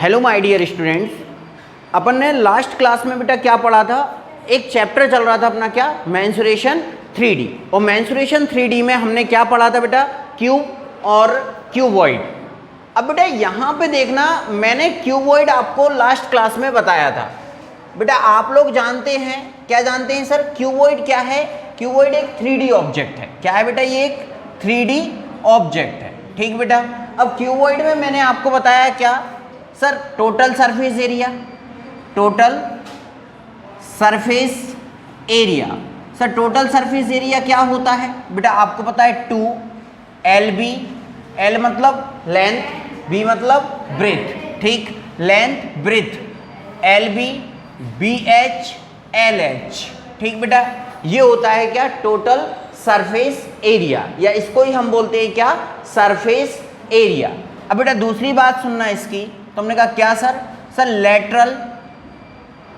Hello my dear students, अपन ने last class में बेटा क्या पढ़ा था। एक चैप्टर चल रहा था अपना क्या, मेंसुरेशन 3D। और मेंसुरेशन 3D में हमने क्या पढ़ा था बेटा, क्यूब और क्यूबॉइड। अब बेटा यहाँ पे देखना, मैंने क्यूबॉइड आपको लास्ट क्लास में बताया था। बेटा आप लोग जानते हैं, क्या जानते हैं सर, क्यूबॉइड क्या है? क्यूबॉइड एक 3D ऑब्जेक्ट है। क्या है बेटा, ये एक 3D ऑब्जेक्ट है। ठीक बेटा, अब क्यूबॉइड में मैंने आपको बताया क्या sir, total surface area, total surface area. Sir total surface area क्या होता है बेटा, आपको पता है 2LB, L मतलब लेंथ, B मतलब ब्रेथ। ठीक, length breadth, LB BH LH। ठीक बेटा, ये होता है क्या, टोटल सरफेस एरिया, या इसको ही हम बोलते हैं क्या, सरफेस एरिया। अब बेटा दूसरी बात सुनना इसकी, तो हमने कहा क्या sir, sir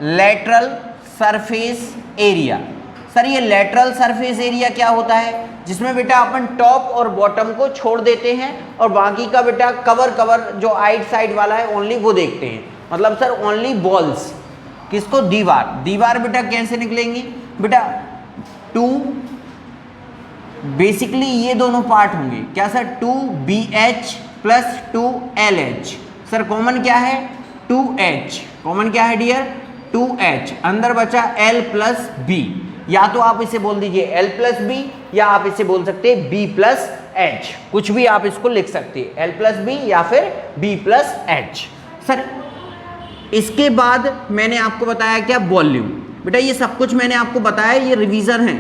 lateral surface area. Sir ये लेटरल सरफेस एरिया क्या होता है, जिसमें बेटा अपन टॉप और बॉटम को छोड़ देते हैं और बाकी का बेटा कवर जो आइट साइड वाला है ओनली वो देखते हैं। मतलब सर ओनली वॉल्स, किसको, दीवार बेटा कैसे निकलेंगी बेटा, 2 बेसिकली ये दोनों पार्ट होंगे क्या sir, 2BH plus 2LH। Sir common क्या है, 2H, कॉमन क्या है डियर, 2H। अंदर बचा L प्लस B, या तो आप इसे बोल दीजिए L प्लस B, या आप इसे बोल सकते हैं B प्लस H, कुछ भी आप इसको लिख सकते हैं, L प्लस B या फिर B प्लस H। सर इसके बाद मैंने आपको बताया क्या, वॉल्यूम। बेटा ये सब कुछ मैंने आपको बताया, ये रिवीजन है,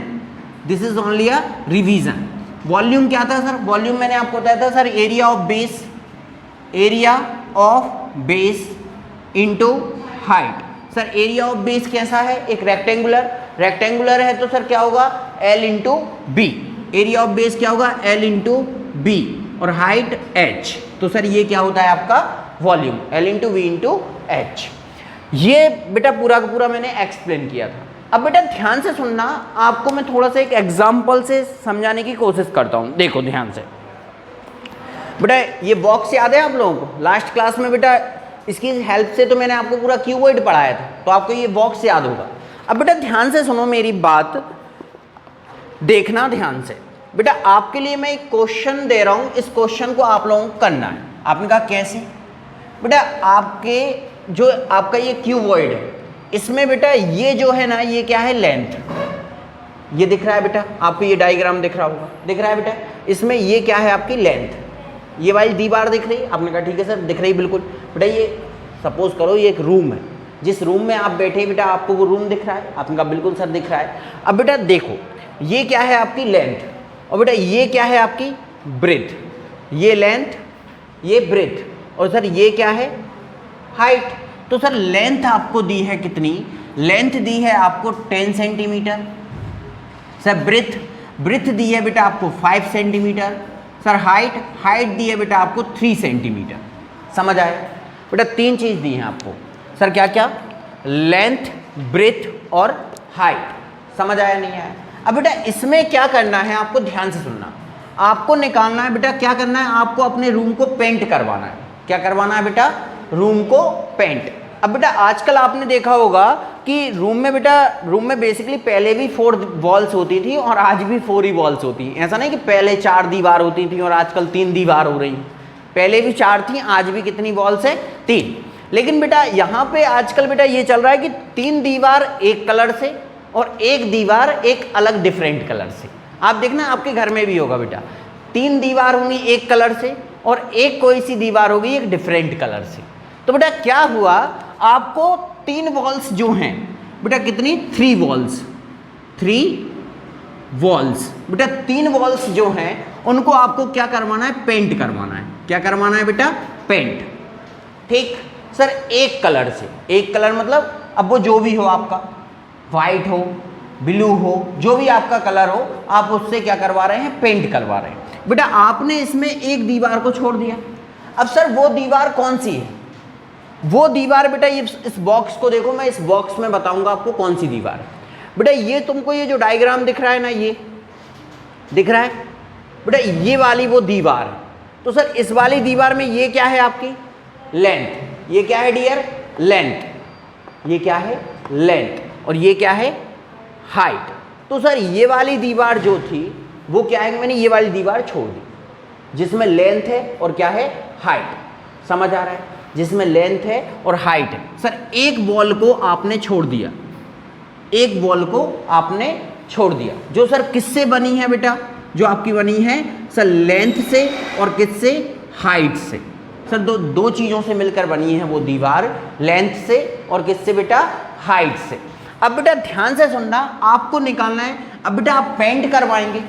this is only a revision. Volume क्या था सर, वॉल्यूम मैंने आपको बताया था sir, area of base into height. Sir area of base कैसा है, एक रेक्टेंगुलर है, तो सर क्या होगा, L into B. Area of base क्या होगा, L इंटू बी, और हाइट H। तो सर ये क्या होता है आपका volume, L into B into H। ये बेटा पूरा का पूरा मैंने एक्सप्लेन किया था। अब बेटा ध्यान से सुनना, आपको मैं थोड़ा सा एक एग्जाम्पल से समझाने की कोशिश करता हूँ। देखो ध्यान से बेटा, ये बॉक्स याद है आप लोगों को, लास्ट क्लास में बेटा इसकी हेल्प से तो मैंने आपको पूरा क्यूबॉइड पढ़ाया था, तो आपको ये बॉक्स याद होगा। अब बेटा ध्यान से सुनो मेरी बात, देखना ध्यान से। बेटा आपके लिए मैं एक क्वेश्चन दे रहा हूँ, इस क्वेश्चन को आप लोगों को करना है। आपने कहा कैसे बेटा, आपके जो आपका ये क्यूबॉइड है, इसमें बेटा ये जो है ना, ये क्या है, लेंथ, ये दिख रहा है बेटा आपको, ये डायग्राम दिख रहा होगा, दिख रहा है बेटा, इसमें ये क्या है आपकी लेंथ। ये वाली दीवार दिख रही है, आपने कहा ठीक है सर दिख रही बिल्कुल। बेटा ये सपोज करो ये एक रूम है, जिस रूम में आप बैठे बेटा आपको वो रूम दिख रहा है, आपने कहा बिल्कुल सर दिख रहा है। अब बेटा देखो, ये क्या है आपकी लेंथ, और बेटा ये क्या है आपकी ब्रेथ, ये लेंथ ये ब्रेथ, और सर ये क्या है हाइट। तो सर लेंथ आपको दी है कितनी, लेंथ दी है आपको 10 सेंटीमीटर। सर ब्रेथ दी है बेटा आपको 5 सेंटीमीटर। सर हाइट दी है बेटा आपको 3 सेंटीमीटर। समझ आया बेटा, 3 चीज दी है आपको। सर क्या क्या, लेंथ, ब्रेथ और हाइट। समझ आया नहीं आया? अब बेटा इसमें क्या करना है, आपको ध्यान से सुनना, आपको निकालना है बेटा, क्या करना है, आपको अपने रूम को पेंट करवाना है। क्या करवाना है बेटा, रूम को पेंट। अब बेटा आजकल आपने देखा होगा कि रूम में बेसिकली पहले भी 4 वॉल्स होती थी और आज भी 4 ही वॉल्स होती हैं। ऐसा नहीं कि पहले 4 दीवार होती थी और आजकल 3 दीवार हो रही। पहले भी 4 थी, आज भी कितनी वॉल्स है, 3। लेकिन बेटा यहाँ पे आजकल बेटा ये चल रहा है कि 3 दीवार एक कलर से और एक दीवार एक अलग डिफरेंट कलर से। आप देखना आपके घर में भी होगा बेटा, 3 दीवार होंगी एक कलर से और एक कोई सी दीवार होगी एक डिफरेंट कलर से। तो बेटा क्या हुआ, आपको 3 वॉल्स जो हैं बेटा, कितनी, 3 वॉल्स बेटा, 3 वॉल्स जो हैं उनको आपको क्या करवाना है, पेंट करवाना है। क्या करवाना है बेटा, पेंट। ठीक सर, एक कलर से, एक कलर मतलब अब वो जो भी हो आपका, वाइट हो, ब्लू हो, जो भी आपका कलर हो, आप उससे क्या करवा रहे हैं, पेंट करवा रहे हैं। बेटा आपने इसमें एक दीवार को छोड़ दिया। अब सर वो दीवार कौन सी है, वो दीवार बेटा, ये इस बॉक्स को देखो, मैं इस बॉक्स में बताऊंगा आपको कौन सी दीवार है। बेटा ये तुमको ये जो डायग्राम दिख रहा है ना, ये दिख रहा है बेटा, ये वाली वो दीवार है। तो सर इस वाली दीवार में ये क्या है आपकी लेंथ, ये क्या है डियर, लेंथ, ये क्या है लेंथ, और ये क्या है हाइट। तो सर ये वाली दीवार जो थी वो क्या है, मैंने ये वाली दीवार छोड़ दी जिसमें लेंथ है और क्या है हाइट, समझ आ रहा है, जिसमें लेंथ है और हाइट है। सर एक वॉल को आपने छोड़ दिया, एक वॉल को आपने छोड़ दिया जो सर किससे बनी है बेटा, जो आपकी बनी है सर लेंथ से और किससे, हाइट से। सर दो चीज़ों से मिलकर बनी है वो दीवार, लेंथ से और किससे बेटा, हाइट से। अब बेटा ध्यान से सुनना, आपको निकालना है। अब बेटा आप पेंट करवाएंगे,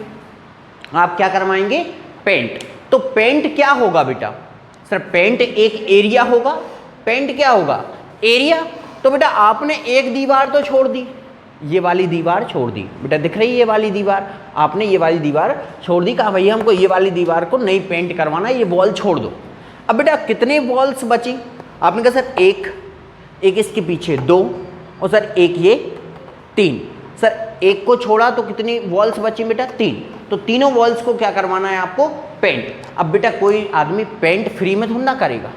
आप क्या करवाएंगे, पेंट। तो पेंट क्या होगा बेटा, सर पेंट एक एरिया होगा। पेंट क्या होगा, एरिया। तो बेटा आपने एक दीवार तो छोड़ दी, ये वाली दीवार छोड़ दी बेटा, दिख रही है ये वाली दीवार, आपने ये वाली दीवार छोड़ दी, कहा भैया हमको ये वाली दीवार को नहीं पेंट करवाना, ये वॉल छोड़ दो। अब बेटा कितने वॉल्स बची, आपने कहा सर एक इसके पीछे 2 और सर एक ये 3। सर एक को छोड़ा तो कितनी वॉल्स बची बेटा, 3। तो तीनों वॉल्स को क्या करवाना है आपको, पेंट। अब बेटा कोई आदमी पेंट फ्री में थोड़ा ना करेगा,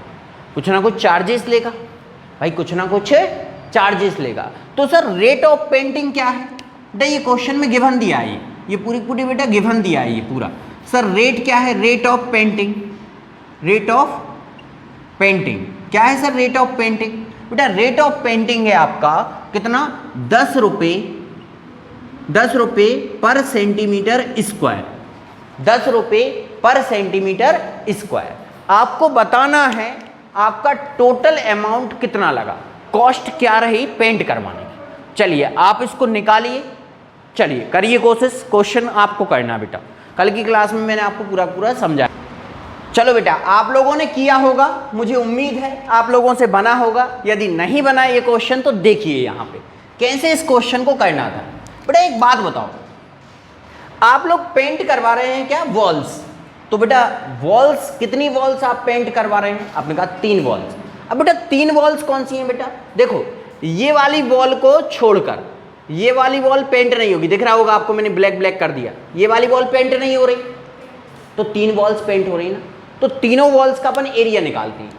कुछ ना कुछ चार्जेस लेगा भाई, कुछ ना कुछ चार्जेस लेगा। तो सर रेट ऑफ पेंटिंग क्या है बेटा, ये क्वेश्चन में गिवन दिया है, ये पूरी बेटा गिवन दिया है ये पूरा। सर रेट क्या है, rate of painting, rate of painting क्या है सर, रेट ऑफ पेंटिंग। बेटा रेट ऑफ पेंटिंग है आपका कितना, 10 रुपये पर सेंटीमीटर स्क्वायर, 10 रुपये पर सेंटीमीटर स्क्वायर। आपको बताना है आपका टोटल अमाउंट कितना लगा, कॉस्ट क्या रही पेंट करवाने की। चलिए आप इसको निकालिए, चलिए करिए कोशिश, क्वेश्चन आपको करना बेटा, कल की क्लास में मैंने आपको पूरा समझाया। चलो बेटा आप लोगों ने किया होगा, मुझे उम्मीद है आप लोगों से बना होगा। यदि नहीं बना ये क्वेश्चन तो देखिए यहाँ पे कैसे इस क्वेश्चन को करना था। बेटा एक बात बताओ, आप लोग पेंट करवा रहे हैं क्या, वॉल्स। तो बेटा वॉल्स, कितनी वॉल्स आप पेंट करवा रहे हैं, आपने कहा 3 वॉल्स। अब बेटा 3 वॉल्स कौन सी हैं बेटा, देखो ये वाली वॉल को छोड़कर ये वाली वॉल पेंट नहीं होगी, दिख रहा होगा आपको मैंने ब्लैक कर दिया, ये वाली वॉल पेंट नहीं हो रही, तो 3 वॉल्स पेंट हो रही ना। तो तीनों वॉल्स का अपन एरिया निकालते हैं।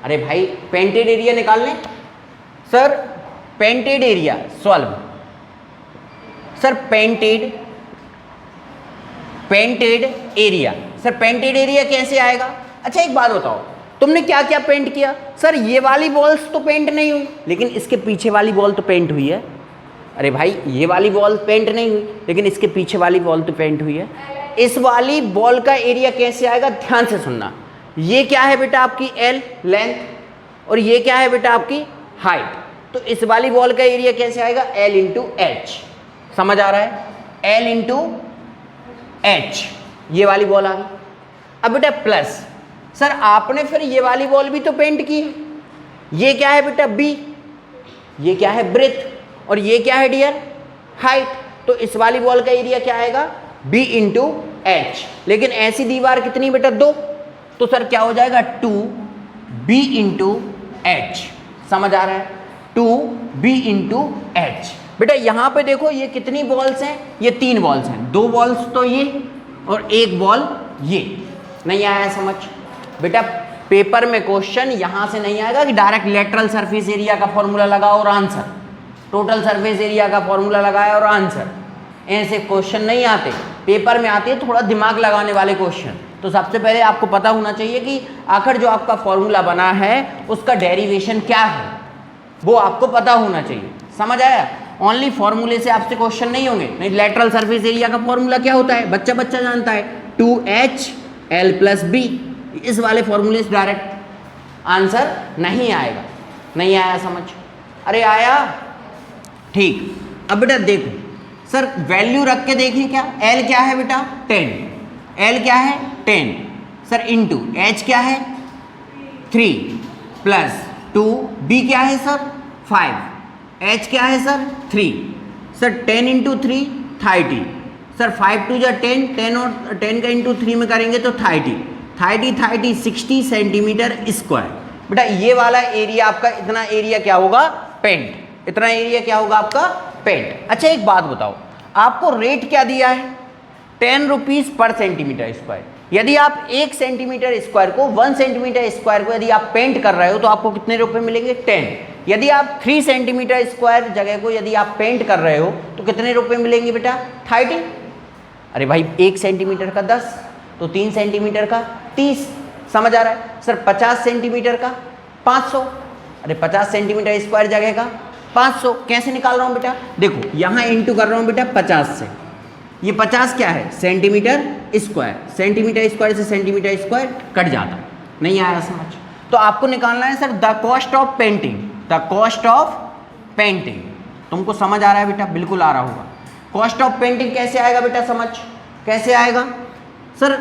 अरे भाई पेंटेड एरिया निकाल लें sir, painted area solve. Sir painted area, sir painted area कैसे आएगा। अच्छा एक बात बताओ, तुमने क्या क्या पेंट किया, सर ये वाली वॉल्स तो पेंट नहीं हुई, लेकिन इसके पीछे वाली वॉल तो पेंट हुई है। अरे भाई ये वाली वॉल पेंट नहीं हुई, लेकिन इसके पीछे वाली वॉल तो पेंट हुई है। इस वाली बॉल का एरिया कैसे आएगा, ध्यान से सुनना। ये क्या है बेटा आपकी L लेंथ, और ये क्या है बेटा आपकी हाइट। तो इस वाली बॉल का एरिया कैसे आएगा, L इंटू एच, समझ आ रहा है, L इंटू एच, ये वाली बॉल आ गई। अब बेटा प्लस, सर आपने फिर ये वाली बॉल भी तो पेंट की है, ये क्या है बेटा B, ये क्या है ब्रेथ, और ये क्या है डियर हाइट। तो इस वाली बॉल का एरिया क्या आएगा, B इंटू एच। लेकिन ऐसी दीवार कितनी बेटा 2, तो सर क्या हो जाएगा 2B इंटू एच, समझ आ रहा है, 2B इंटू एच। बेटा यहाँ पे देखो ये कितनी बॉल्स हैं, ये 3 बॉल्स हैं, 2 बॉल्स तो ये और 1 बॉल ये। नहीं आया समझ बेटा, पेपर में क्वेश्चन यहाँ से नहीं आएगा कि डायरेक्ट लेटरल सरफेस एरिया का फॉर्मूला लगाओ और आंसर, टोटल सरफेस एरिया का फॉर्मूला लगाया और आंसर, ऐसे क्वेश्चन नहीं आते। पेपर में आते हैं थोड़ा दिमाग लगाने वाले क्वेश्चन। तो सबसे पहले आपको पता होना चाहिए कि आखिर जो आपका फॉर्मूला बना है उसका डेरिवेशन क्या है, वो आपको पता होना चाहिए, समझ आया। ओनली फॉर्मूले से आपसे क्वेश्चन नहीं होंगे। नहीं, लेटरल सरफेस एरिया का फॉर्मूला क्या होता है, बच्चा जानता है, 2HL + B। इस वाले फॉर्मूले से डायरेक्ट आंसर नहीं आएगा। नहीं आया समझ, अरे आया ठीक। अब बेटा देखो सर वैल्यू रख के देखें क्या, L क्या है बेटा 10, L क्या है 10 सर इंटू H क्या है 3 प्लस 2, B क्या है सर 5, H क्या है सर 3, सर 10 इंटू 3 30, सर 5 2 जा 10, 10 और 10 का इंटू 3 में करेंगे तो 30 60 सेंटीमीटर स्क्वायर। बेटा ये वाला एरिया आपका, इतना एरिया क्या होगा पेंट, इतना एरिया क्या होगा आपका पेंट। अच्छा एक बात बताओ, आपको रेट क्या दिया है 10 रुपीज़ पर सेंटीमीटर स्क्वायर। यदि आप 1 सेंटीमीटर स्क्वायर को 1 सेंटीमीटर स्क्वायर को यदि आप पेंट कर रहे हो तो आपको कितने रुपए मिलेंगे 10। यदि आप 3 सेंटीमीटर स्क्वायर जगह को यदि आप पेंट कर रहे हो तो कितने रुपए मिलेंगे बेटा 30। अरे भाई 1 सेंटीमीटर का 10 तो 3 सेंटीमीटर का 30। समझ आ रहा है सर? 50 सेंटीमीटर का 500। अरे 50 सेंटीमीटर स्क्वायर जगह का 500 कैसे निकाल रहा हूँ बेटा? देखो यहाँ इंटू कर रहा हूँ बेटा 50 से। ये 50 क्या है सेंटीमीटर स्क्वायर, सेंटीमीटर स्क्वायर से सेंटीमीटर स्क्वायर कट जाता। नहीं आया समझ? तो आपको निकालना है sir the cost of painting, the cost of painting. तुमको समझ आ रहा है बेटा? बिल्कुल आ रहा होगा। कॉस्ट ऑफ पेंटिंग कैसे आएगा बेटा? समझ कैसे आएगा सर?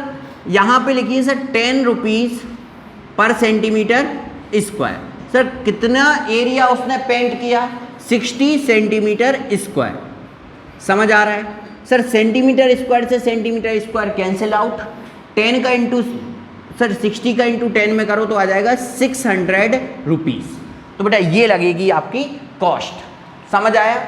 यहाँ पे लिखिए सर 10 रुपीज़ पर सेंटीमीटर स्क्वायर। सर कितना एरिया उसने पेंट किया? 60 सेंटीमीटर स्क्वायर। समझ आ रहा है सर? सेंटीमीटर स्क्वायर से सेंटीमीटर स्क्वायर कैंसिल आउट। 10 का इंटू सर 60 का इंटू 10 में करो तो आ जाएगा 600 रुपीज़। तो बेटा ये लगेगी आपकी कॉस्ट। समझ आया?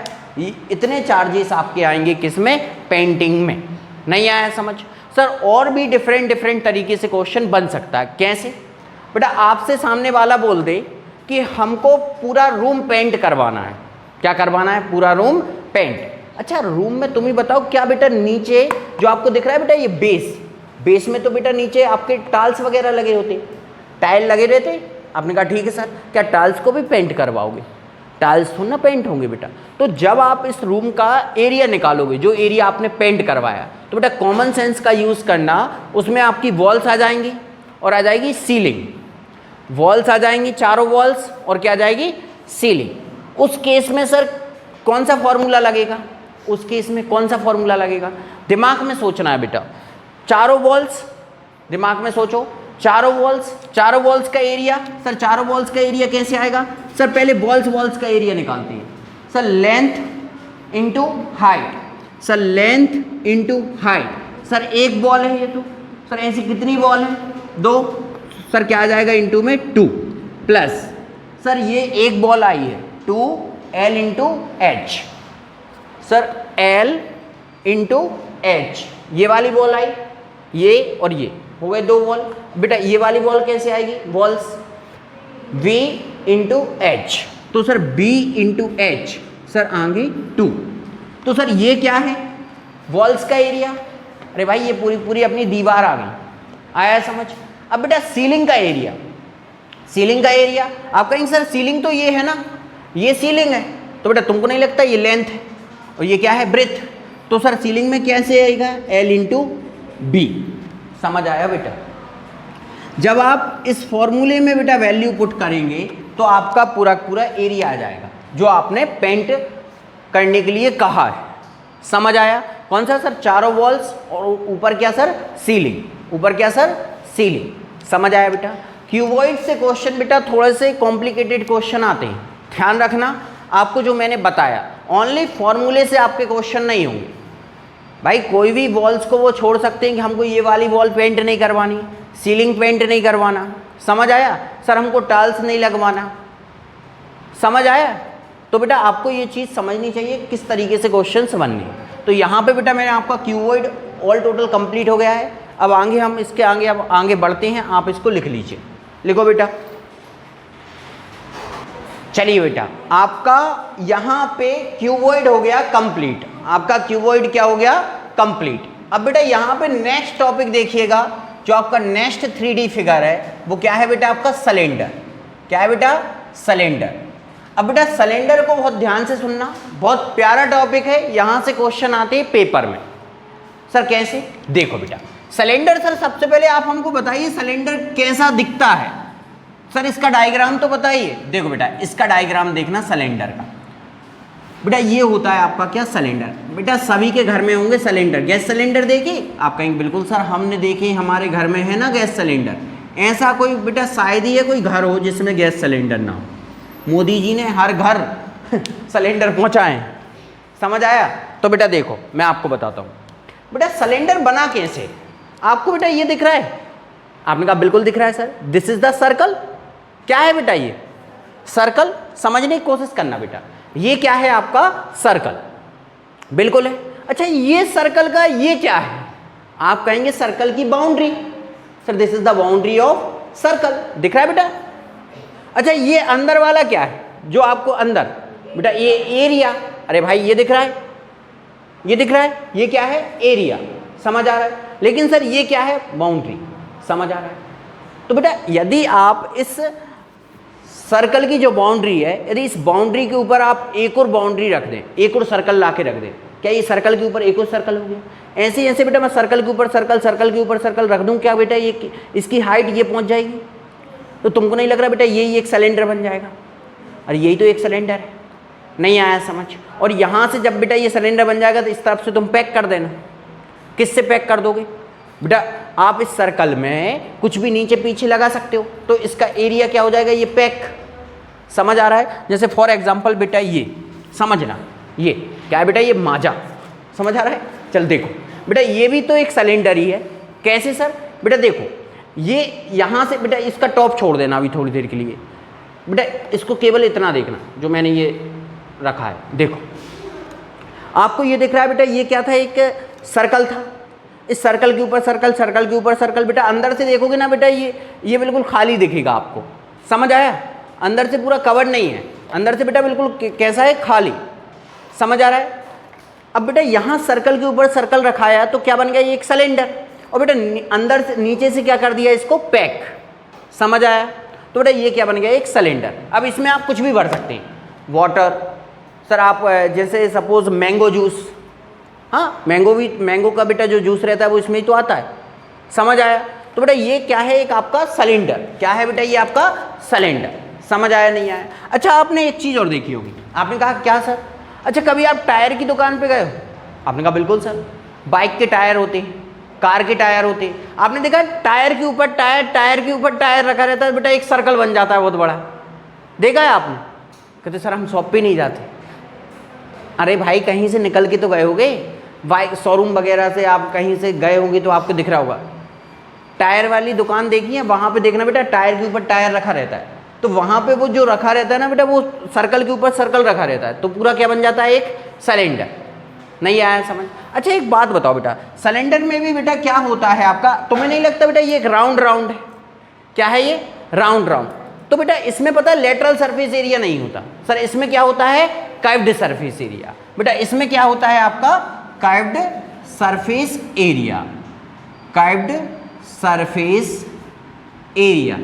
इतने चार्जेस आपके आएंगे किस में? पेंटिंग में। नहीं आया समझ? सर और भी डिफरेंट तरीके से क्वेश्चन बन सकता है। कैसे बेटा? आपसे सामने वाला बोल दे कि हमको पूरा रूम पेंट करवाना है। क्या करवाना है? पूरा रूम पेंट। अच्छा रूम में तुम ही बताओ क्या बेटा नीचे जो आपको दिख रहा है बेटा ये बेस में तो बेटा नीचे आपके टाइल्स वगैरह लगे होते, टाइल लगे रहते। आपने कहा ठीक है सर, क्या टाइल्स को भी पेंट करवाओगे? टाइल्स थोड़ा ना पेंट होंगे बेटा। तो जब आप इस रूम का एरिया निकालोगे, जो एरिया आपने पेंट करवाया, तो बेटा कॉमन सेंस का यूज़ करना। उसमें आपकी वॉल्स आ जाएंगी और आ जाएगी सीलिंग। वॉल्स आ जाएंगी, चारों वॉल्स, और क्या आ जाएगी? सीलिंग। उस केस में सर कौन सा फॉर्मूला लगेगा? उस केस में कौन सा फॉर्मूला लगेगा? दिमाग में सोचना है बेटा। चारों वॉल्स, दिमाग में सोचो। चारों वॉल्स का एरिया, सर चारों वॉल्स का एरिया कैसे आएगा? सर पहले वॉल्स का एरिया निकालते हैं। Sir length into height, sir length into height. Sir एक वॉल है ये, तो सर ऐसी कितनी वॉल है? 2। सर क्या आ जाएगा? इंटू में 2 प्लस सर ये एक बॉल आई है 2L into H. Sir L into H, ये वाली बॉल आई, ये और ये हो गए 2 बॉल। बेटा ये वाली बॉल कैसे आएगी? Walls V into H. तो sir B into H sir आगे 2। तो सर ये क्या है? वॉल्स का एरिया। अरे भाई ये पूरी अपनी दीवार आ गई। आया समझ? अब बेटा सीलिंग का एरिया, सीलिंग का एरिया आप कहेंगे सर सीलिंग तो ये है ना, ये सीलिंग है। तो बेटा तुमको नहीं लगता ये लेंथ है और ये क्या है? ब्रेथ। तो सर सीलिंग में कैसे आएगा? L into B. समझ आया बेटा? जब आप इस फॉर्मूले में बेटा वैल्यू पुट करेंगे तो आपका पूरा एरिया आ जाएगा जो आपने पेंट करने के लिए कहा है। समझ आया? कौन सा सर? चारों वॉल्स और ऊपर क्या सर? सीलिंग। ऊपर क्या सर? सीलिंग। समझ आया बेटा? क्यूबॉइड से क्वेश्चन बेटा थोड़े से कॉम्प्लिकेटेड क्वेश्चन आते हैं। ध्यान रखना, आपको जो मैंने बताया ओनली फॉर्मूले से आपके क्वेश्चन नहीं होंगे। भाई कोई भी वॉल्स को वो छोड़ सकते हैं कि हमको ये वाली वॉल पेंट नहीं करवानी, सीलिंग पेंट नहीं करवाना। समझ आया? सर हमको टाइल्स नहीं लगवाना। समझ आया? तो बेटा आपको ये चीज़ समझनी चाहिए किस तरीके से क्वेश्चंस बनने। तो यहाँ पे बेटा मैंने आपका क्यूबॉइड ऑल टोटल कंप्लीट हो गया है। अब आगे हम इसके आगे बढ़ते हैं। आप इसको लिख लीजिए। लिखो बेटा। चलिए बेटा आपका यहाँ पे क्यूबॉइड हो गया कंप्लीट। आपका क्यूबॉइड क्या हो गया? कंप्लीट। अब बेटा यहाँ पे नेक्स्ट टॉपिक देखिएगा, जो आपका नेक्स्ट 3D फिगर है वो क्या है बेटा? आपका सिलेंडर। क्या है बेटा? सिलेंडर। अब बेटा सिलेंडर को बहुत ध्यान से सुनना, बहुत प्यारा टॉपिक है। यहाँ से क्वेश्चन आते हैं पेपर में। सर कैसे? देखो बेटा सिलेंडर, सर सबसे पहले आप हमको बताइए सिलेंडर कैसा दिखता है। सर इसका डायग्राम तो बताइए। देखो बेटा इसका डायग्राम देखना सिलेंडर का। बेटा ये होता है आपका क्या? सिलेंडर। बेटा सभी के घर में होंगे सिलेंडर। गैस सिलेंडर देखिए। आप कहेंगे बिल्कुल सर हमने देखे, हमारे घर में है ना गैस सिलेंडर। ऐसा कोई बेटा शायद ही है कोई घर हो जिसमें गैस सिलेंडर ना हो। मोदी जी ने हर घर सिलेंडर पहुँचाए। समझ आया? तो बेटा देखो मैं आपको बताता हूँ। बेटा सिलेंडर बना कैसे? आपको बेटा ये दिख रहा है? आपने कहा बिल्कुल दिख रहा है sir. This is the circle. क्या है बेटा? ये सर्कल। समझने की कोशिश करना बेटा। ये क्या है? आपका सर्कल। बिल्कुल है। अच्छा ये सर्कल का ये क्या है? आप कहेंगे सर्कल की boundary. Sir this is the boundary of circle, दिख रहा है बेटा। अच्छा ये अंदर वाला क्या है जो आपको अंदर, बेटा ये एरिया, अरे भाई ये दिख रहा है, ये दिख रहा है, ये क्या है एरिया, समझ आ रहा है। लेकिन सर ये क्या है बाउंड्री, समझ आ रहा है। तो बेटा यदि आप इस सर्कल की जो बाउंड्री है, यदि इस बाउंड्री के ऊपर आप एक और बाउंड्री रख दें, एक और सर्कल ला के रख दें, क्या ये सर्कल के ऊपर एक और सर्कल हो गया? ऐसे ऐसे बेटा मैं सर्कल के ऊपर सर्कल, सर्कल के ऊपर सर्कल रख दूं, क्या बेटा ये इसकी हाइट ये पहुंच जाएगी? तो तुमको नहीं लग रहा बेटा यही एक सिलेंडर बन जाएगा? अरे यही तो एक सिलेंडर है, नहीं आया समझ? और यहाँ से जब बेटा ये सिलेंडर बन जाएगा तो इस तरफ से तुम पैक कर देना। किससे पैक कर दोगे बेटा? आप इस सर्कल में कुछ भी नीचे पीछे लगा सकते हो, तो इसका एरिया क्या हो जाएगा, ये पैक, समझ आ रहा है? जैसे फॉर एग्जाम्पल बेटा ये समझना, ये क्या है बेटा, ये माजा, समझ आ रहा है? चल देखो बेटा ये भी तो एक सिलेंडर ही है। कैसे सर? बेटा देखो ये यहाँ से बेटा इसका टॉप छोड़ देना अभी थोड़ी देर के लिए, बेटा इसको केवल इतना देखना जो मैंने ये रखा है। देखो आपको ये दिख रहा है बेटा, ये क्या था, एक सर्कल था, इस सर्कल के ऊपर सर्कल, सर्कल के ऊपर सर्कल। बेटा अंदर से देखोगे ना बेटा ये बिल्कुल खाली दिखेगा आपको, समझ आया? अंदर से पूरा कवर नहीं है, अंदर से बेटा बिल्कुल कैसा है, खाली, समझ आ रहा है? अब बेटा यहाँ सर्कल के ऊपर सर्कल रखाया तो क्या बन गया, ये एक सिलेंडर। और बेटा अंदर से नीचे से क्या कर दिया, इसको पैक, समझ आया? तो बेटा ये क्या बन गया, एक सिलेंडर। अब इसमें आप कुछ भी भर सकते हैं, वाटर, सर आप जैसे सपोज मैंगो जूस, हाँ मैंगो का बेटा जो जूस रहता है वो इसमें ही तो आता है, समझ आया? तो बेटा ये क्या है, एक आपका सिलेंडर, क्या है बेटा, ये आपका सिलेंडर, समझ आया नहीं आया? अच्छा आपने एक चीज़ और देखी होगी, आपने कहा क्या सर? अच्छा कभी आप टायर की दुकान पे गए हो? आपने कहा बिल्कुल सर, बाइक के टायर होते हैं, कार के टायर होते हैं, आपने देखा टायर के ऊपर टायर, टायर के ऊपर टायर रखा रहता है, बेटा एक सर्कल बन जाता है बहुत बड़ा, देखा है आपने? कहते सर हम शॉप पे नहीं जाते। अरे भाई कहीं से निकल के तो गए होगे, बाइक शोरूम वगैरह से आप कहीं से गए होंगे तो आपको दिख रहा होगा, टायर वाली दुकान देखी है, वहाँ पे देखना बेटा टायर के ऊपर टायर रखा रहता है, तो वहाँ पे वो जो रखा रहता है ना बेटा, वो सर्कल के ऊपर सर्कल रखा रहता है, तो पूरा क्या बन जाता है, एक सिलेंडर। नहीं आया समझ? अच्छा एक बात बताओ बेटा, सिलेंडर में भी बेटा क्या होता है आपका, तुम्हें नहीं लगता बेटा ये एक राउंड राउंड है? क्या है ये, राउंड राउंड। तो बेटा इसमें पता है लेटरल सरफेस एरिया नहीं होता सर, इसमें क्या होता है, कर्व्ड सरफेस एरिया। बेटा इसमें क्या होता है आपका, curved surface area, curved surface area,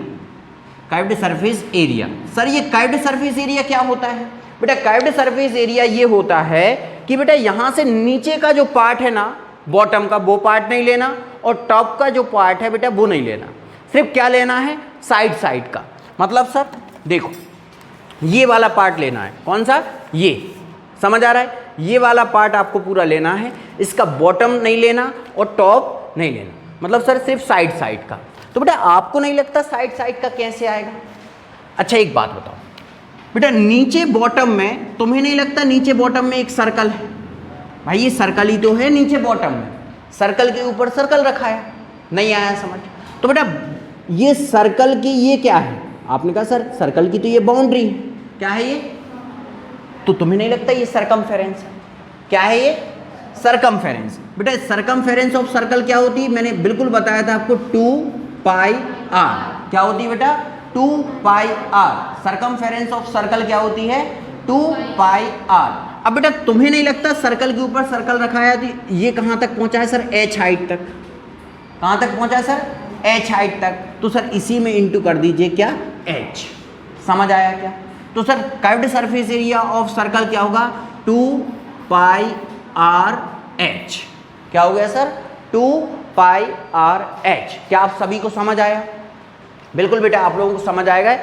curved surface area. Sir ये कर्व्ड सरफेस एरिया क्या होता है बेटा? कर्व्ड सरफेस एरिया ये होता है कि बेटा यहाँ से नीचे का जो पार्ट है ना, बॉटम का, वो पार्ट नहीं लेना, और टॉप का जो पार्ट है बेटा वो नहीं लेना, सिर्फ क्या लेना है, साइड साइड का। मतलब सर देखो ये वाला पार्ट लेना है, कौन सा, ये, समझ आ रहा है? ये वाला पार्ट आपको पूरा लेना है, इसका बॉटम नहीं लेना और टॉप नहीं लेना, मतलब सर सिर्फ साइड साइड का। तो बेटा आपको नहीं लगता साइड साइड का कैसे आएगा? अच्छा एक बात बताओ बेटा, नीचे बॉटम में तुम्हें नहीं लगता नीचे बॉटम में एक सर्कल है? भाई ये सर्कल ही तो है नीचे बॉटम में, सर्कल के ऊपर सर्कल रखा है, नहीं आया समझ? तो बेटा ये सर्कल की ये क्या है, आपने कहा सर सर्कल की तो ये बाउंड्री है, क्या है ये? तो तुम्हें नहीं लगता ये सरकमफेरेंस है? क्या है ये, सरकमफेरेंस। बेटा सरकमफेरेंस ऑफ सर्कल क्या होती है, मैंने बिल्कुल बताया था आपको, 2 पाई आर। क्या होती है बेटा, 2 pi are. Circumference of circle क्या होती है, 2 पाई आर। अब बेटा तुम्हें नहीं लगता सर्कल के ऊपर सर्कल रखा है तो ये कहाँ तक पहुँचा है सर, h हाइट तक। कहाँ तक पहुँचा है सर, h हाइट तक। तो सर इसी में इंटू कर दीजिए क्या, h। समझ आया क्या? तो sir curved surface area of circle क्या होगा, 2 पाई आर h। क्या हो गया सर, 2 पाई आर h। क्या आप सभी को समझ आया? बिल्कुल बेटा आप लोगों को समझ आएगा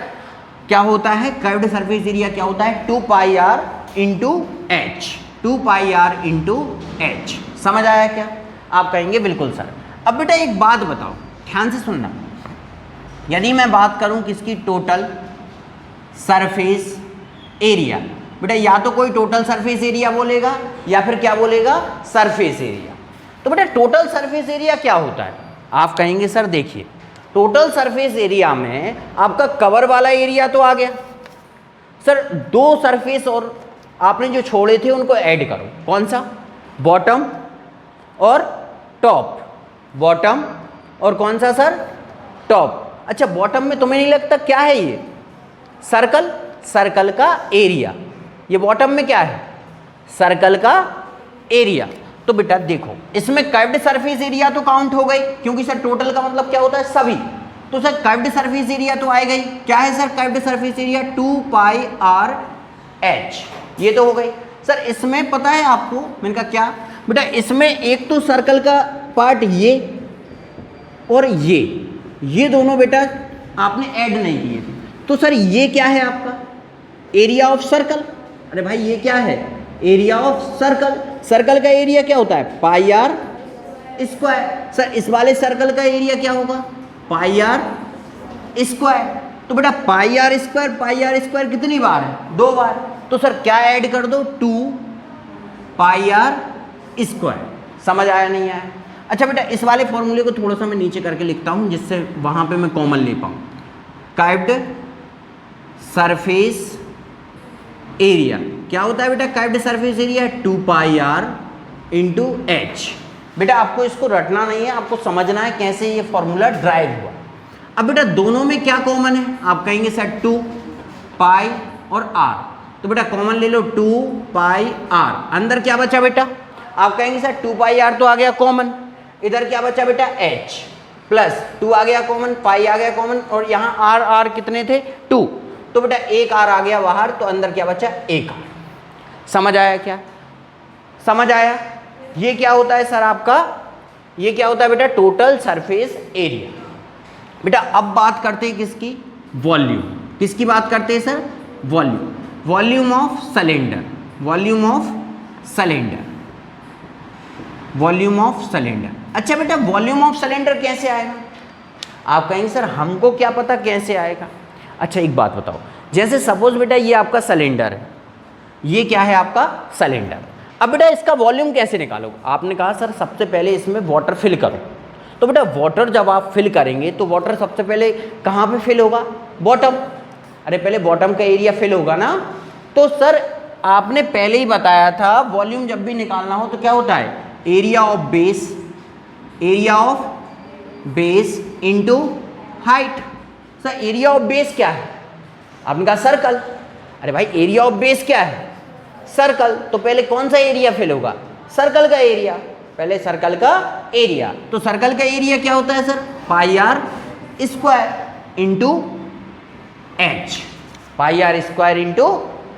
क्या होता है कर्व्ड सरफेस एरिया, क्या होता है 2 pi r into H, 2 pi r into H. समझ आया क्या? आप कहेंगे बिल्कुल सर। अब बेटा एक बात बताओ, ध्यान से सुनना, यदि मैं बात करूं किसकी, टोटल सरफेस एरिया, बेटा या तो कोई टोटल सरफेस एरिया बोलेगा या फिर क्या बोलेगा, सरफेस एरिया। तो बेटा टोटल सरफेस एरिया क्या होता है? आप कहेंगे सर देखिए टोटल सरफेस एरिया में आपका कवर वाला एरिया तो आ गया सर, 2 सरफेस और आपने जो छोड़े थे उनको ऐड करो, कौन सा, बॉटम और टॉप, बॉटम और कौन सा सर, टॉप। अच्छा बॉटम में तुम्हें नहीं लगता क्या है ये? सर्कल, सर्कल का एरिया। ये बॉटम में क्या है? सर्कल का एरिया। तो बेटा देखो इसमें कर्व्ड सरफेस एरिया तो काउंट हो गई, क्योंकि सर टोटल का मतलब क्या होता है? सभी। तो सर कर्व्ड सरफेस एरिया तो आएगा ही। क्या है sir curved surface area? 2πr/h। ये तो हो गई। सर इसमें पता है आपको, मैंने कहा क्या बेटा, इसमें एक तो सर्कल का पार्ट ये और ये दोनों बेटा आपने ऐड नहीं किए थे। तो सर ये क्या है आपका? Area of circle. अरे भाई ये क्या है? Area of circle. सर्कल का एरिया क्या होता है? πr²। सर इस वाले सर्कल का एरिया क्या होगा? πr²। तो बेटा πr² कितनी बार है? 2 बार। तो सर क्या ऐड कर दो? 2πr²। समझ आया नहीं आया? अच्छा बेटा इस वाले फॉर्मूले को थोड़ा सा मैं नीचे करके लिखता हूं, जिससे वहां पे मैं कॉमन ले पाऊं। कर्व्ड सरफेस एरिया क्या होता है बेटा? Curved surface area 2πr/h। बेटा आपको इसको रटना नहीं है, आपको समझना है कैसे ये फॉर्मूला ड्राइव हुआ। अब बेटा दोनों में क्या कॉमन है? आप कहेंगे सर 2π और r। तो बेटा कॉमन ले लो 2πr। अंदर क्या बचा बेटा? आप कहेंगे सर 2πr तो आ गया कॉमन, इधर क्या बचा बेटा? h प्लस 2 आ गया कॉमन, पाई आ गया कॉमन, और यहाँ r कितने थे? 2। तो बेटा एक r आ गया बाहर, तो अंदर क्या बचा? एक r। समझ आया क्या? समझ आया? ये क्या होता है सर आपका? ये क्या होता है बेटा? Total surface area. बेटा अब बात करते हैं किसकी? वॉल्यूम। किसकी बात करते हैं sir? Volume. Volume of cylinder. Volume of cylinder. Volume of cylinder. अच्छा बेटा वॉल्यूम ऑफ सिलेंडर कैसे आएगा? आप कहेंगे सर हमको क्या पता कैसे आएगा। अच्छा एक बात बताओ, जैसे सपोज बेटा ये आपका सिलेंडर है, ये क्या है आपका? सिलेंडर। अब बेटा इसका वॉल्यूम कैसे निकालोगे? आपने कहा सर सबसे पहले इसमें वाटर फिल करो। तो बेटा वाटर जब आप फिल करेंगे तो वाटर सबसे पहले कहाँ पे फिल होगा? बॉटम। अरे पहले बॉटम का एरिया फिल होगा ना। तो सर आपने पहले ही बताया था वॉल्यूम जब भी निकालना हो तो क्या होता है? Area of base, area of base into height. Sir area of base क्या है? आपने कहा सर्कल। अरे भाई एरिया ऑफ बेस क्या है? सर्कल। तो पहले कौन सा एरिया फिल होगा? सर्कल का एरिया। पहले सर्कल का एरिया। तो सर्कल का एरिया क्या होता है sir? πr² into h। πr² into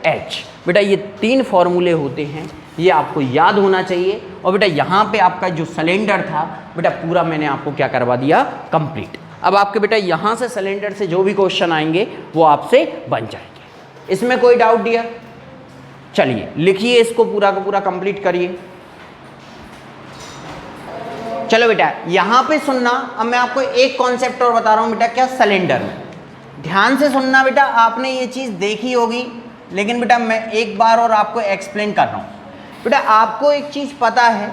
h। बेटा ये 3 फॉर्मूले होते हैं, ये आपको याद होना चाहिए। और बेटा यहाँ पे आपका जो सिलेंडर था बेटा पूरा मैंने आपको क्या करवा दिया? कंप्लीट। अब आपके बेटा यहाँ से सिलेंडर से जो भी क्वेश्चन आएंगे वो आपसे बन जाएंगे। इसमें कोई डाउट डियर? चलिए लिखिए इसको पूरा का पूरा कंप्लीट करिए। चलो बेटा यहाँ पे सुनना। अब मैं आपको एक कॉन्सेप्ट और बता रहा हूँ बेटा, क्या? सिलेंडर में ध्यान से सुनना बेटा। आपने ये चीज़ देखी होगी, लेकिन बेटा मैं एक बार और आपको एक्सप्लेन कर रहा हूँ। बेटा आपको एक चीज़ पता है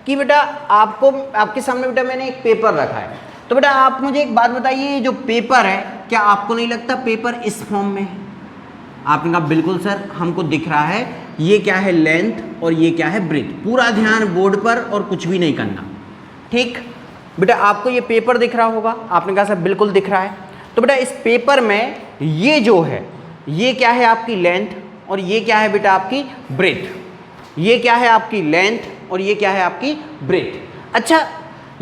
कि बेटा आपको आपके सामने बेटा मैंने एक पेपर रखा है। तो बेटा आप मुझे एक बात बताइए, ये जो पेपर है क्या आपको नहीं लगता पेपर इस फॉर्म में है? आपने कहा बिल्कुल सर हमको दिख रहा है। ये क्या है? लेंथ और ये क्या है? ब्रेथ। पूरा ध्यान बोर्ड पर और कुछ भी नहीं करना, ठीक? बेटा आपको ये पेपर दिख रहा होगा। आपने कहा सर बिल्कुल दिख रहा है। तो बेटा इस पेपर में ये जो है ये क्या है? आपकी लेंथ, और ये क्या है बेटा? आपकी ब्रेथ। ये क्या है? आपकी लेंथ, और ये क्या है? आपकी ब्रेथ। अच्छा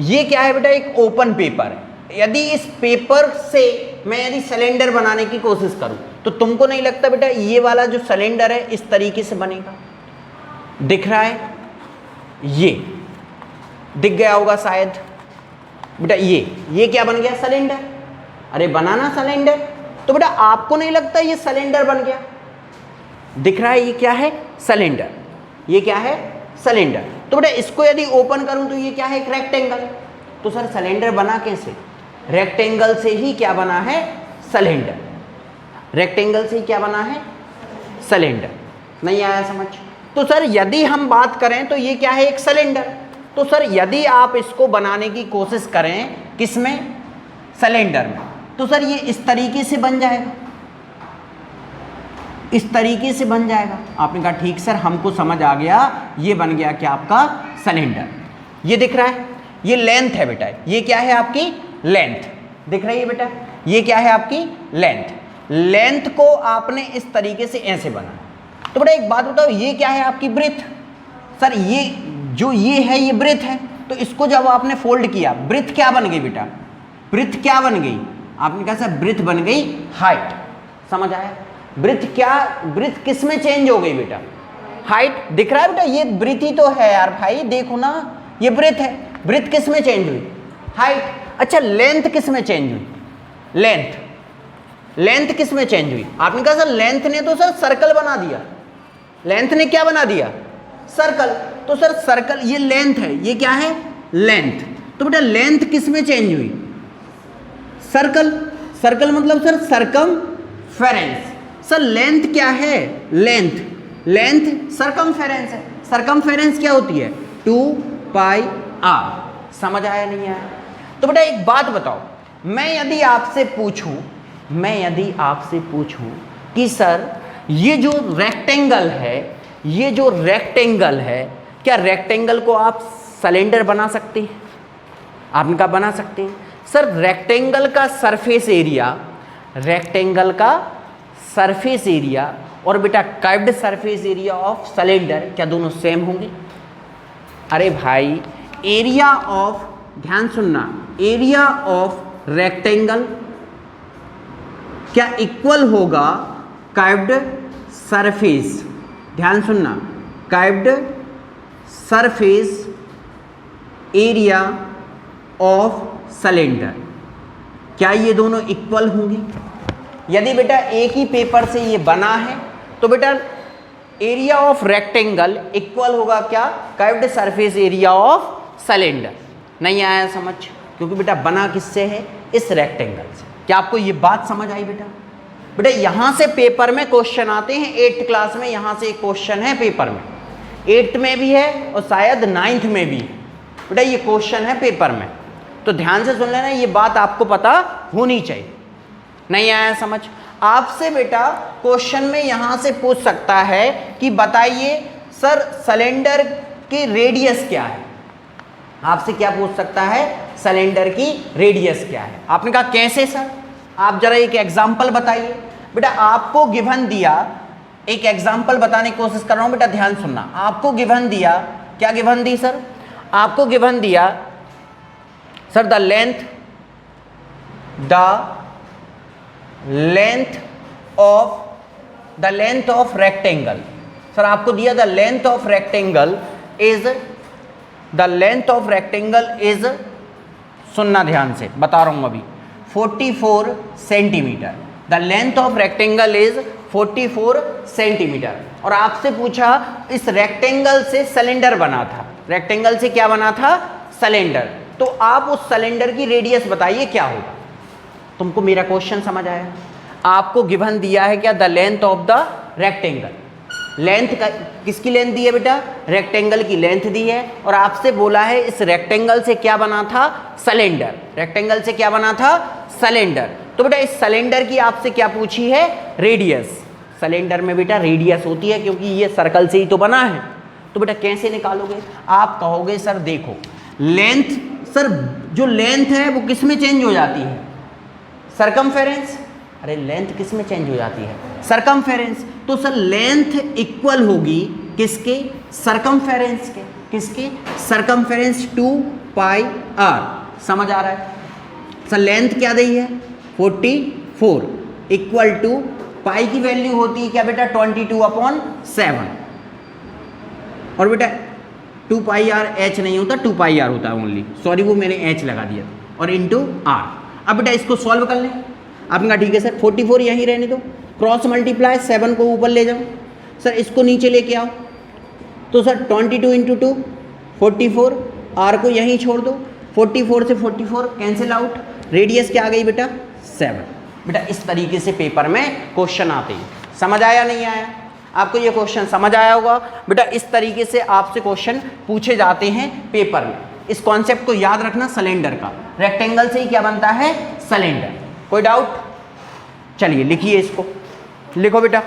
ये क्या है बेटा? एक ओपन पेपर है। यदि इस पेपर से मैं यदि सिलेंडर बनाने की कोशिश करूं तो तुमको नहीं लगता बेटा ये वाला जो सिलेंडर है इस तरीके से बनेगा? दिख रहा है? ये दिख गया होगा शायद बेटा। ये क्या बन गया? सिलेंडर। अरे बनाना सिलेंडर। तो बेटा आपको नहीं लगता ये सिलेंडर बन गया? दिख रहा है ये क्या है? सिलेंडर। ये क्या है? सिलेंडर। तो बेटा इसको यदि ओपन करूं तो ये क्या है? एक रेक्टेंगल। तो सर सिलेंडर बना कैसे? रेक्टेंगल से ही क्या बना है? सिलेंडर। रेक्टेंगल से ही क्या बना है? सिलेंडर। नहीं आया समझ? तो सर यदि हम बात करें तो ये क्या है? एक सिलेंडर। तो सर यदि आप इसको बनाने की कोशिश करें किसमें? सिलेंडर में, तो सर ये इस तरीके से बन जाएगा। इस तरीके से बन जाएगा। आपने कहा ठीक सर हमको समझ आ गया। ये बन गया क्या? आपका सिलेंडर। ये दिख रहा है? ये लेंथ है बेटा। ये क्या है? आपकी लेंथ। दिख रही है बेटा, ये क्या है आपकी लेंथ। लेंथ को आपने इस तरीके से ऐसे बनाया। तो बेटा एक बात बताओ, ये क्या है आपकी ब्रेथ। सर ये जो ये है ये ब्रेथ है, तो इसको जब आपने फोल्ड किया, ब्रेथ क्या बन गई बेटा, ब्रेथ क्या बन गई, आपने कहा सर ब्रेथ बन गई हाइट। समझ आया, ब्रेथ क्या, ब्रेथ किस में चेंज हो गई बेटा, हाइट। दिख रहा है बेटा, ये ब्रेथ ही तो है यार भाई, देखो ना ये ब्रेथ है, ब्रेथ किस में चेंज हुई, हाइट। अच्छा लेंथ किस में चेंज हुई, लेंथ, लेंथ किस में चेंज हुई, आपने कहा सर लेंथ ने तो सर सर्कल बना दिया, लेंथ ने क्या बना दिया, सर्कल। तो सर सर्कल ये लेंथ है, ये क्या है लेंथ, तो बेटा लेंथ किस में चेंज हुई, सर्कल। सर्कल मतलब सर सरकमफेरेंस। सर लेंथ क्या है, लेंथ, लेंथ सरकमफेरेंस है। सरकमफेरेंस क्या होती है 2 पाई आर। समझ आया नहीं आया। तो बेटा एक बात बताओ, मैं यदि आपसे पूछूं कि सर ये जो रेक्टेंगल है, ये जो रेक्टेंगल है, क्या रेक्टेंगल को आप सिलेंडर बना सकते हैं, आपने कहा बना सकते हैं। सर रेक्टेंगल का सरफेस एरिया, रेक्टेंगल का सरफेस एरिया और बेटा curved surface area of cylinder क्या दोनों सेम होंगे। अरे भाई एरिया ऑफ, ध्यान सुनना, एरिया ऑफ रेक्टेंगल क्या इक्वल होगा कर्व्ड सरफेस, ध्यान सुनना, curved surface area of cylinder, क्या ये दोनों इक्वल होंगे। यदि बेटा एक ही पेपर से ये बना है तो बेटा एरिया ऑफ रेक्टेंगल इक्वल होगा क्या, curved surface area of cylinder. नहीं आया समझ, क्योंकि बेटा बना किससे है, इस रेक्टेंगल से। क्या आपको ये बात समझ आई बेटा। बेटा यहां से पेपर में क्वेश्चन आते हैं, 8th क्लास में यहां से एक क्वेश्चन है पेपर में, 8th में भी है और शायद 9th में भी है। बेटा ये क्वेश्चन है पेपर में, तो ध्यान से सुन लेना, ये बात आपको पता होनी चाहिए। नहीं आया समझ। आपसे बेटा क्वेश्चन में यहां से पूछ सकता है कि बताइए सर सिलेंडर की रेडियस क्या है, आपसे क्या पूछ सकता है, सिलेंडर की रेडियस क्या है। आपने कहा कैसे सर, आप जरा एक एग्जांपल बताइए। बेटा आपको गिवन दिया, एक एग्जांपल बताने की कोशिश कर रहा हूं बेटा, ध्यान सुनना। आपको गिवन दिया, क्या गिवन दी सर, आपको गिवन दिया sir the length of rectangle. Sir आपको दिया the length of rectangle is, सुनना ध्यान से, बता रहा हूं अभी, 44 centimetre. The length of rectangle is 44 centimetre. और आपसे पूछा इस रेक्टेंगल से सिलेंडर बना था, रेक्टेंगल से क्या बना था, सिलेंडर। तो आप उस सिलेंडर की रेडियस बताइए क्या होगा। तुमको मेरा क्वेश्चन समझ आया। आपको गिवन दिया है क्या, the length of the rectangle. Length का, किसकी लेंथ दी है बेटा, रेक्टेंगल की लेंथ दी है। और आपसे बोला है इस रेक्टेंगल से क्या बना था, सिलेंडर। रेक्टेंगल से क्या बना था, सिलेंडर। तो बेटा इस सिलेंडर की आपसे क्या पूछी है, रेडियस। सिलेंडर में बेटा रेडियस होती है, क्योंकि ये सर्कल से ही तो बना है। तो बेटा कैसे निकालोगे, आप कहोगे सर देखो लेंथ, सर जो लेंथ है वो किस में चेंज हो जाती है, सरकमफेरेंस। अरे लेंथ किस में चेंज हो जाती है, सरकमफेरेंस। तो सर लेंथ इक्वल होगी किसके, सरकमफेरेंस के। किसके, सरकमफेरेंस 2 पाई आर। समझ आ रहा है। सर लेंथ क्या दी है 44 इक्वल टू पाई की वैल्यू होती है क्या बेटा 22/7। और बेटा 2 पाई आर एच नहीं होता, 2 पाई आर होता है ओनली, सॉरी वो मैंने एच लगा दिया, और इंटू आर। अब बेटा इसको सॉल्व कर लें। आपने कहा ठीक है सर 44 यहीं रहने दो, क्रॉस मल्टीप्लाई 7 को ऊपर ले जाओ, सर इसको नीचे लेके आओ। तो सर 22 इंटू 2 44, आर को यहीं छोड़ दो, 44 से 44 कैंसिल आउट, रेडियस क्या आ गई बेटा 7। बेटा इस तरीके से पेपर में क्वेश्चन आते हैं। समझ आया नहीं आया, आपको ये क्वेश्चन समझ आया होगा। बेटा इस तरीके से आपसे क्वेश्चन पूछे जाते हैं पेपर में। इस कॉन्सेप्ट को याद रखना, सिलेंडर का, रेक्टेंगल से ही क्या बनता है, सिलेंडर। कोई डाउट, चलिए लिखिए इसको, लिखो बेटा,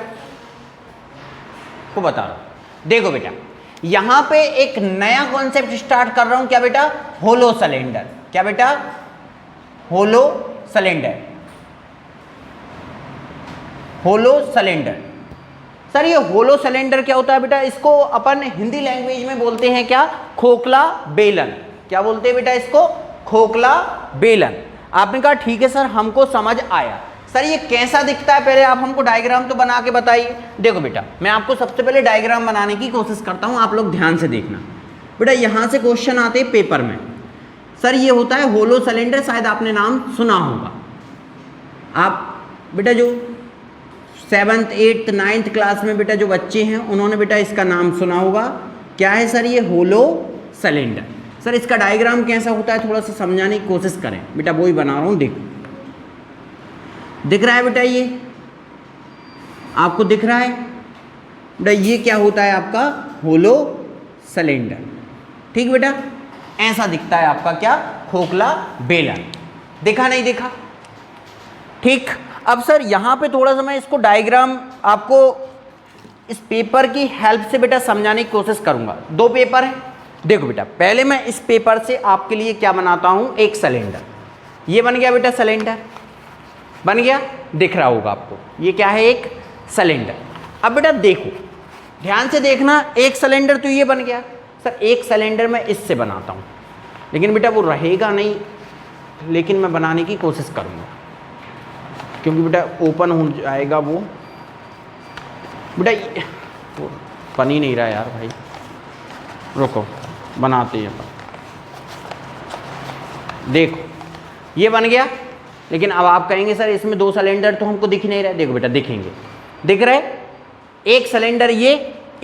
को बता रहा हूं। देखो बेटा यहां पे एक नया कॉन्सेप्ट स्टार्ट कर रहा हूं, क्या बेटा, होलो सिलेंडर। क्या बेटा, hollow cylinder, hollow cylinder. Sir ये होलो सिलेंडर क्या होता है बेटा, इसको अपन हिंदी लैंग्वेज में बोलते हैं क्या, खोखला बेलन। क्या बोलते हैं बेटा इसको, खोखला बेलन। आपने कहा ठीक है सर हमको समझ आया। सर ये कैसा दिखता है, पहले आप हमको डायग्राम तो बना के बताइए। देखो बेटा मैं आपको सबसे पहले डायग्राम बनाने की कोशिश करता हूँ, आप लोग ध्यान से देखना। बेटा यहाँ से क्वेश्चन आते हैं पेपर में। सर ये होता है होलो सिलेंडर, शायद आपने नाम सुना होगा। आप बेटा जो 7th 8th 9th क्लास में बेटा जो बच्चे हैं उन्होंने बेटा इसका नाम सुना होगा। क्या है सर, ये होलो सिलेंडर। सर इसका डायग्राम कैसा होता है थोड़ा सा समझाने की कोशिश करें। बेटा वही बना रहा हूँ, देखो दिख रहा है बेटा, ये आपको दिख रहा है बेटा, ये क्या होता है आपका होलो सिलेंडर। ठीक बेटा, ऐसा दिखता है आपका क्या, खोखला बेलन। देखा नहीं देखा, ठीक। अब सर यहाँ पे थोड़ा सा मैं इसको डायग्राम आपको इस पेपर की हेल्प से बेटा समझाने की कोशिश करूँगा। 2 पेपर है, देखो बेटा पहले मैं इस पेपर से आपके लिए क्या बनाता हूँ, एक सिलेंडर। ये बन गया बेटा सिलेंडर, बन गया, दिख रहा होगा आपको, ये क्या है, एक सिलेंडर। अब बेटा देखो ध्यान से देखना, एक सिलेंडर तो ये बन गया। सर एक सिलेंडर मैं इससे बनाता हूँ, लेकिन बेटा वो रहेगा नहीं, लेकिन मैं बनाने की कोशिश करूँगा क्योंकि बेटा ओपन हो जाएगा वो। बेटा वो बन ही नहीं रहा यार भाई, रुको बनाते हैं। देखो ये बन गया, लेकिन अब आप कहेंगे सर इसमें 2 सिलेंडर तो हमको दिख नहीं रहे। देखो बेटा दिखेंगे, दिख रहे, एक सिलेंडर ये,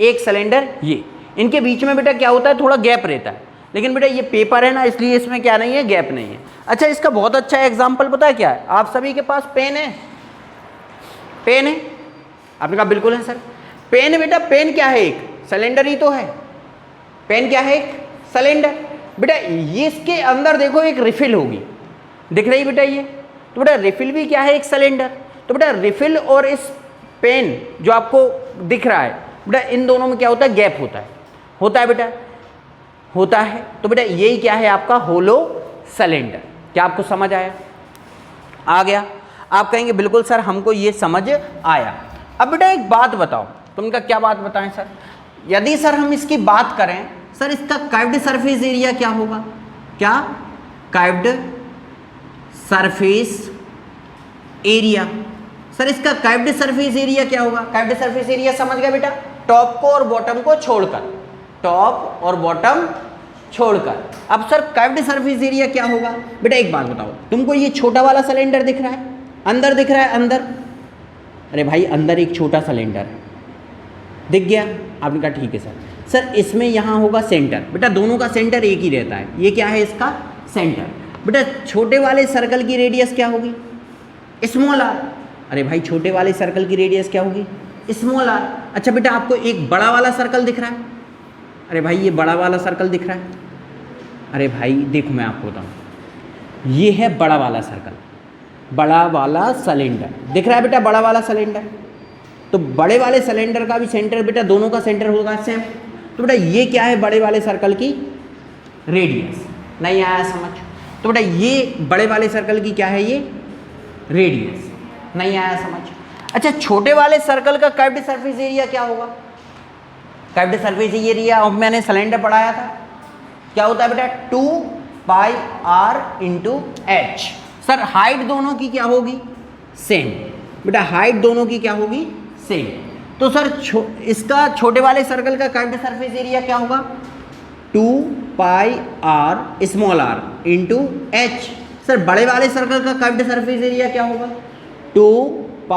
एक सिलेंडर ये, इनके बीच में बेटा क्या होता है, थोड़ा गैप रहता है। लेकिन बेटा ये पेपर है ना, इसलिए इसमें क्या नहीं है, गैप नहीं है। अच्छा इसका बहुत अच्छा एग्जाम्पल पता है क्या है, आप सभी के पास पेन है, पेन है, आपने कहा बिल्कुल है सर। पेन है बेटा, पेन क्या है, एक सिलेंडर ही तो है। पेन क्या है, एक सिलेंडर। बेटा ये इसके अंदर देखो एक रिफिल होगी, दिख रही बेटा ये, तो बेटा रिफिल भी क्या है, एक सिलेंडर। तो बेटा रिफिल और इस पेन जो आपको दिख रहा है बेटा, इन दोनों में क्या होता है, गैप होता है, होता है बेटा, होता है। तो बेटा यही क्या है आपका होलो सिलेंडर। क्या आपको समझ आया, आ गया? आप कहेंगे बिल्कुल सर हमको ये समझ आया। अब बेटा एक बात बताओ, तुमका क्या बात बताएं सर, यदि सर हम इसकी बात करें, सर इसका कर्व्ड सरफेस एरिया क्या होगा, क्या कर्व्ड सरफेस एरिया। सर इसका कर्व्ड सरफेस एरिया क्या होगा, कर्व्ड सरफेस एरिया समझ गया बेटा, टॉप को और बॉटम को छोड़कर, टॉप और बॉटम छोड़कर। अब सर कर्व्ड सरफेस एरिया क्या होगा, बेटा एक बात बताओ, तुमको ये छोटा वाला सिलेंडर दिख रहा है, अंदर दिख रहा है, अंदर, अरे भाई अंदर एक छोटा सिलेंडर है, दिख गया? आपने कहा ठीक है सर। सर इसमें यहाँ होगा सेंटर, बेटा दोनों का सेंटर एक ही रहता है, ये क्या है इसका सेंटर। बेटा छोटे वाले सर्कल की रेडियस क्या होगी, स्मॉल आर। अरे भाई छोटे वाले सर्कल की रेडियस क्या होगी, स्मॉल आर। अच्छा बेटा आपको एक बड़ा वाला सर्कल दिख रहा है, अरे भाई ये बड़ा वाला सर्कल दिख रहा है, अरे भाई देखो मैं आपको बताऊँ, ये है बड़ा वाला सर्कल, बड़ा वाला सिलेंडर दिख रहा है बेटा, बड़ा वाला सिलेंडर। तो बड़े वाले सिलेंडर का भी सेंटर बेटा, दोनों का सेंटर होगा सेम। तो बेटा ये क्या है, बड़े वाले सर्कल की रेडियस। नहीं आया समझ? तो बेटा ये बड़े वाले सर्कल की क्या है, ये रेडियस। नहीं आया समझ? अच्छा छोटे वाले सर्कल का कर्व्ड सरफेस एरिया क्या होगा, कर्व्ड सरफेस एरिया मैंने सिलेंडर पढ़ाया था, क्या होता है बेटा 2πr into H. Sir height दोनों की क्या होगी, सेम। बेटा हाइट दोनों की क्या होगी, सेम। तो सर इसका छोटे वाले सर्कल का कर्व्ड सरफेस एरिया क्या होगा, 2πr small R into H. Sir बड़े वाले सर्कल का कर्व्ड सरफेस एरिया क्या होगा, 2π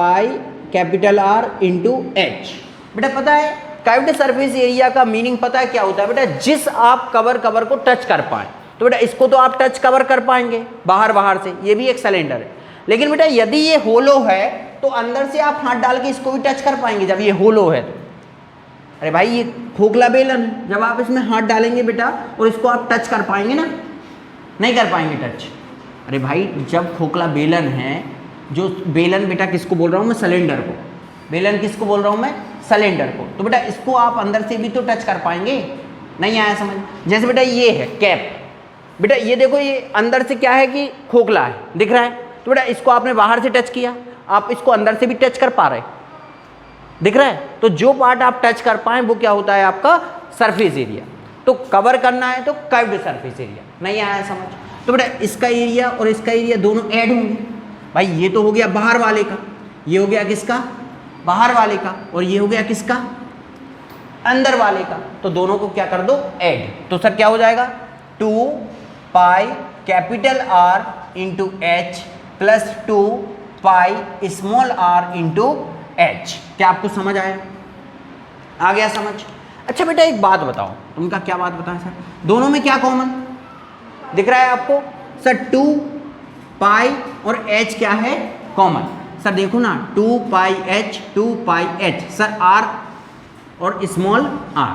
कैपिटल आर इंटू एच। बेटा पता है कर्व्ड सरफेस एरिया का मीनिंग पता है क्या होता है बेटा, जिस आप कवर को टच कर पाए। तो बेटा इसको तो आप टच कवर कर पाएंगे बाहर से, ये भी एक सिलेंडर है। लेकिन बेटा यदि ये होलो है तो अंदर से आप हाथ डाल के इसको भी टच कर पाएंगे जब ये होलो है तो। अरे भाई ये खोखला बेलन है, जब आप इसमें हाथ डालेंगे बेटा और इसको आप टच कर पाएंगे ना, नहीं कर पाएंगे टच। अरे भाई जब खोखला बेलन है, जो बेलन बेटा किसको बोल रहा हूँ मैं, सिलेंडर को। बेलन किसको बोल रहा हूँ मैं, सिलेंडर को। तो बेटा इसको आप अंदर से भी तो टच कर पाएंगे। नहीं आया समझ? जैसे बेटा ये है कैप, बेटा ये देखो ये अंदर से क्या है कि खोखला है, दिख रहा है। तो बेटा इसको आपने बाहर से टच किया, आप इसको अंदर से भी टच कर पा रहे, दिख रहा है? तो जो पार्ट आप टच कर पाए वो क्या होता है आपका सरफेस एरिया। तो कवर करना है तो कर्व्ड सरफेस एरिया। नहीं आया समझ? तो बेटा इसका एरिया और इसका एरिया दोनों ऐड होंगे। भाई ये तो हो गया बाहर वाले का, ये हो गया किसका? बाहर वाले का, और ये हो गया किसका? अंदर वाले का। तो दोनों को क्या कर दो? ऐड। तो सर क्या हो जाएगा? 2 pi capital R into H plus 2 pi small r into H. क्या आपको समझ आया? आ गया समझ? अच्छा बेटा एक बात बताओ, तुमका क्या बात बताएं सर? दोनों में क्या कॉमन दिख रहा है आपको? सर 2 पाई और h क्या है? कॉमन। सर देखो ना 2 पाई h सर r और स्मॉल r,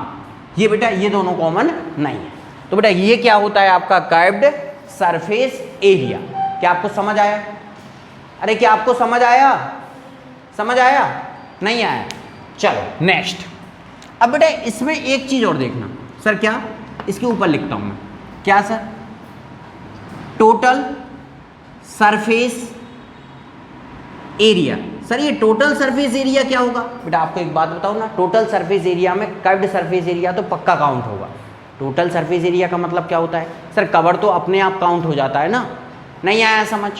ये बेटा ये दोनों कॉमन नहीं है। तो बेटा ये क्या होता है आपका? Curved surface area. क्या आपको समझ आया? अरे क्या आपको समझ आया? समझ आया? नहीं आया? चलो नेक्स्ट। अब बेटा इसमें एक चीज और देखना सर, क्या? इसके ऊपर लिखता हूं मैं, क्या sir? Total surface area. Sir ये टोटल सरफेस एरिया क्या होगा? बेटा आपको एक बात बताओ ना, टोटल सरफेस एरिया में कर्व्ड सरफेस एरिया तो पक्का काउंट होगा। टोटल सरफेस एरिया का मतलब क्या होता है? सर कवर तो अपने आप काउंट हो जाता है ना। नहीं आया समझ?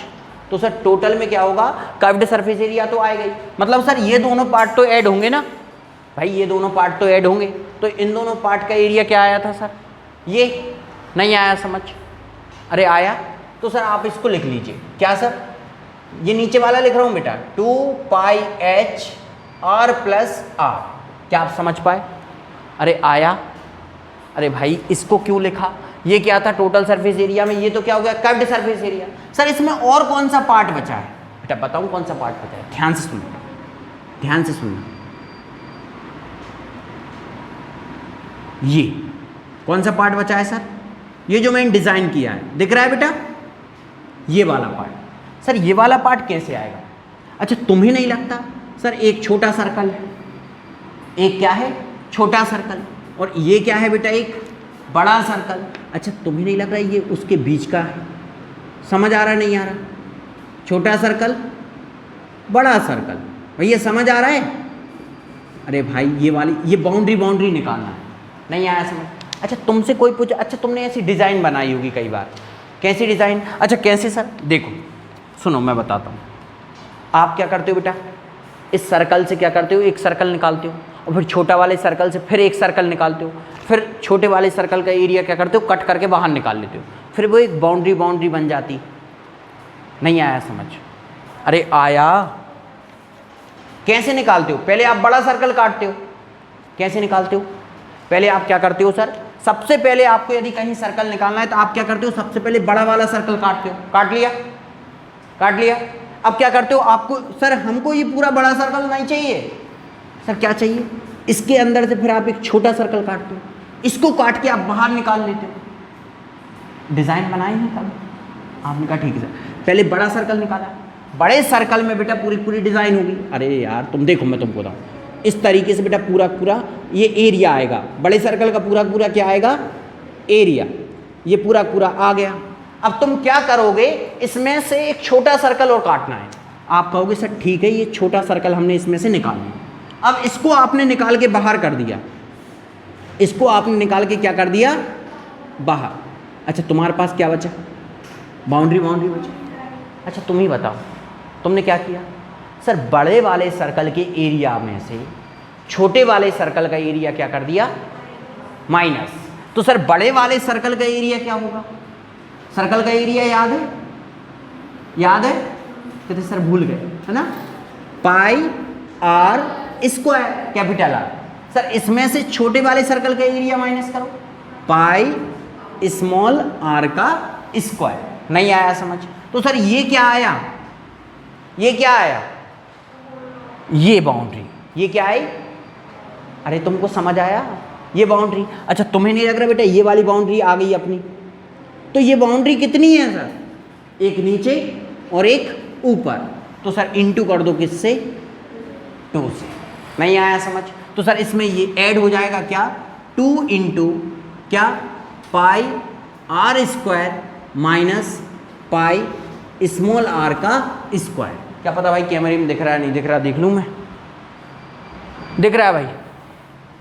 तो सर टोटल में क्या होगा? कर्व्ड सरफेस एरिया तो आएगा ही। मतलब सर ये दोनों पार्ट तो ऐड होंगे ना भाई, ये दोनों पार्ट तो ऐड होंगे। तो इन दोनों पार्ट का एरिया क्या आया था सर? ये। नहीं आया समझ? अरे आया? तो सर आप इसको लिख लीजिए, क्या सर? ये नीचे वाला लिख रहा हूं बेटा, 2 पाई h r प्लस r। क्या आप समझ पाए? अरे आया? अरे भाई इसको क्यों लिखा? ये क्या था? टोटल सरफेस एरिया में ये तो क्या हो गया? Curved surface area. सर इसमें और कौन सा पार्ट बचा है? बेटा बताऊं कौन सा पार्ट बचा है? ध्यान से सुनना, ध्यान से सुनना। ये कौन सा पार्ट बचा है सर? ये जो मैंने डिजाइन किया है, दिख रहा है बेटा? ये वाला पार्ट। सर ये वाला पार्ट कैसे आएगा? अच्छा तुम्हें नहीं लगता सर एक छोटा सर्कल है, एक क्या है? छोटा सर्कल, और ये क्या है बेटा? एक बड़ा सर्कल। अच्छा तुम्हें नहीं लग रहा है ये उसके बीच का है? समझ आ रहा नहीं आ रहा? छोटा सर्कल बड़ा सर्कल, भैया समझ आ रहा है? अरे भाई ये वाली ये बाउंड्री निकालना है। नहीं आया समझ? अच्छा तुमसे कोई पूछे, अच्छा तुमने ऐसी डिज़ाइन बनाई होगी कई बार। कैसी डिज़ाइन? अच्छा कैसे सर? देखो सुनो मैं बताता हूँ। आप क्या करते हो बेटा? इस सर्कल से क्या करते हो? एक सर्कल निकालते हो, और फिर छोटा वाले सर्कल से फिर एक सर्कल निकालते हो, फिर छोटे वाले सर्कल का एरिया क्या करते हो? कट करके बाहर निकाल लेते हो, फिर वो एक बाउंड्री बन जाती। नहीं आया समझ? अरे आया? कैसे निकालते हो? पहले आप बड़ा सर्कल काटते हो। कैसे निकालते हो? पहले आप क्या करते हो सर? सबसे पहले आपको यदि कहीं सर्कल निकालना है तो आप क्या करते हो? सबसे पहले बड़ा वाला सर्कल काटते हो। काट लिया? काट लिया। अब क्या करते हो? आपको सर हमको ये पूरा बड़ा सर्कल नहीं चाहिए सर, क्या चाहिए? इसके अंदर से फिर आप एक छोटा सर्कल काटते हो, इसको काट के आप बाहर निकाल लेते हो। डिजाइन बनाए हैं तब आपने कहा ठीक है सर, पहले बड़ा सर्कल निकाला, बड़े सर्कल में बेटा पूरी डिजाइन होगी। अरे यार तुम देखो मैं तुमको बताऊँ, इस तरीके से बेटा पूरा ये एरिया आएगा। बड़े सर्कल का पूरा क्या आएगा? एरिया। ये पूरा आ गया। अब तुम क्या करोगे? इसमें से एक छोटा सर्कल और काटना है। आप कहोगे सर ठीक है ये छोटा सर्कल हमने इसमें से निकाल लिया। अब इसको आपने निकाल के बाहर कर दिया, इसको आपने निकाल के क्या कर दिया? बाहर। अच्छा तुम्हारे पास क्या बचा? बाउंड्री बचा। अच्छा तुम ही बताओ तुमने क्या किया? सर बड़े वाले सर्कल के एरिया में से छोटे वाले सर्कल का एरिया क्या कर दिया? माइनस। तो सर बड़े वाले सर्कल का एरिया क्या होगा? सर्कल का एरिया याद है? याद है? कहते सर भूल गए, है ना? Pi are square capital R. Sir इसमें से छोटे वाले सर्कल का एरिया माइनस करो, पाई स्मॉल आर का स्क्वायर। नहीं आया समझ? तो सर ये क्या आया? ये क्या आया? ये बाउंड्री। ये क्या आई? अरे तुमको समझ आया? ये बाउंड्री। अच्छा तुम्हें नहीं लग रहा बेटा ये वाली बाउंड्री आ गई अपनी? तो ये बाउंड्री कितनी है सर? एक नीचे और एक ऊपर। तो सर इंटू कर दो किससे? 2 से। नहीं आया समझ? तो सर इसमें ये ऐड हो जाएगा क्या? 2 इंटू क्या? Pi are square minus pi small r का स्क्वायर। क्या पता भाई कैमरे में दिख रहा है नहीं दिख रहा, देख लूँ मैं, दिख रहा है भाई,